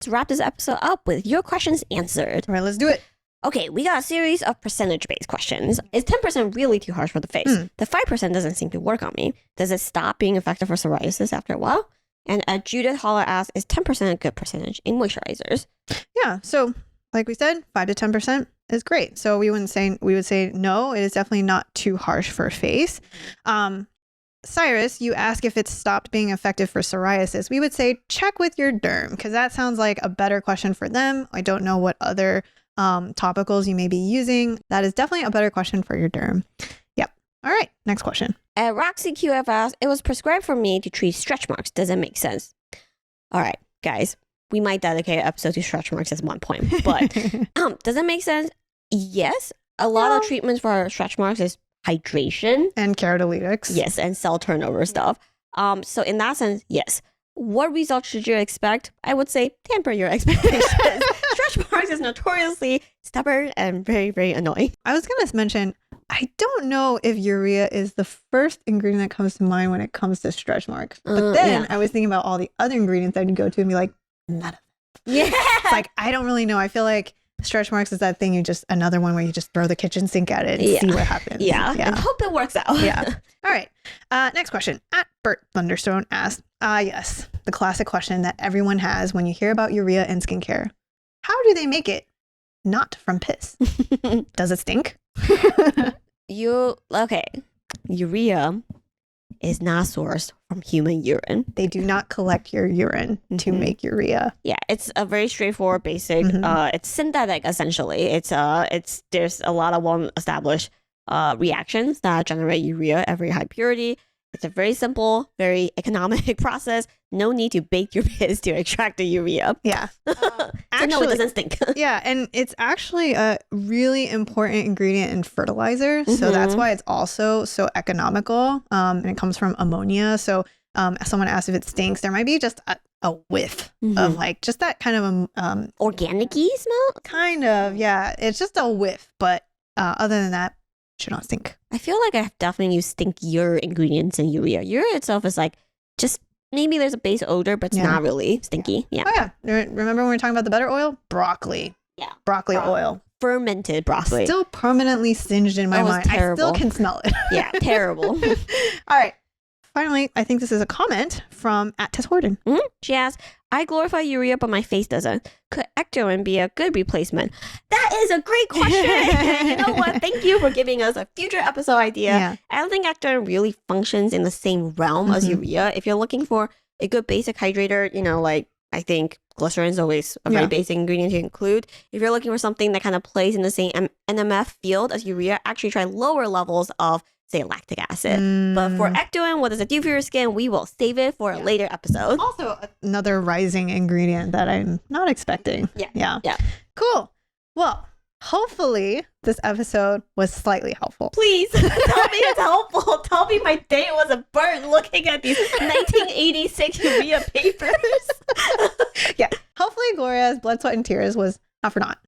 let's wrap this episode up with your questions answered. All right, let's do it. Okay, we got a series of percentage-based questions. Is 10% really too harsh for the face? The 5% doesn't seem to work on me. Does it stop being effective for psoriasis after a while? And Judith Holler asks, is 10% a good percentage in moisturizers? Yeah, so like we said, 5 to 10% is great. So we would say no, it is definitely not too harsh for face. Cyrus, you ask if it's stopped being effective for psoriasis. We would say check with your derm, because that sounds like a better question for them. I don't know what other topicals you may be using. That is definitely a better question for your derm. Yep. All right, next question. Roxy QF asks, it was prescribed for me to treat stretch marks. Does it make sense? All right, guys, we might dedicate an episode to stretch marks at one point, but does it make sense? Yes. A lot of treatments for stretch marks is hydration. And keratolytics. Yes, and cell turnover stuff. So in that sense, yes. What results should you expect? I would say temper your expectations. Stretch marks is notoriously stubborn and very, very annoying. I was going to mention, I don't know if urea is the first ingredient that comes to mind when it comes to stretch marks. But then I was thinking about all the other ingredients I'd go to and be like, none of them. Yeah. It's like, I don't really know. I feel like stretch marks is that thing another one where you just throw the kitchen sink at it and see what happens. Yeah. And hope it works out. Yeah. All right. Next question. At Bert Thunderstone asked, yes, the classic question that everyone has when you hear about urea and skincare. How do they make it not from piss? Does it stink? Okay. Urea is not sourced from human urine. They do not collect your urine to make urea. Yeah, it's a very straightforward, basic. It's synthetic essentially. There's a lot of well-established reactions that generate urea at very high purity. It's a very simple, very economic process. No need to bake your piss to extract the urea. Yeah. Actually, no, it doesn't stink. Yeah, and it's actually a really important ingredient in fertilizer. So that's why it's also so economical. And it comes from ammonia. So someone asked if it stinks. There might be just a whiff of like just that kind of organic-y smell? Kind of, yeah. It's just a whiff. But other than that, it should not stink. I feel like I've definitely used stinkier ingredients in urea. Urea itself is like just maybe there's a base odor, but it's not really stinky. Yeah. Oh, yeah. Remember when we were talking about the better oil? Broccoli. Yeah. Broccoli oil. Fermented broccoli. Still permanently singed in my mind. Terrible. I still can smell it. Yeah, terrible. All right. Finally, I think this is a comment from @Tess She asks, I glorify urea, but my face doesn't. Could Ectoin be a good replacement? That is a great question. You know what? Thank you for giving us a future episode idea. Yeah. I don't think Ectoin really functions in the same realm as urea. If you're looking for a good basic hydrator, like I think glycerin is always a very basic ingredient to include. If you're looking for something that kind of plays in the same NMF field as urea, actually try lower levels of, say, lactic acid. But for Ectoin, what does it do for your skin? We will save it for a later episode. Also, another rising ingredient that I'm not expecting. Yeah. Cool. Well, hopefully this episode was slightly helpful. Please tell me it's helpful. Tell me my day was a burn looking at these 1986 urea papers. Yeah. Hopefully Gloria's blood, sweat, and tears was not for naught.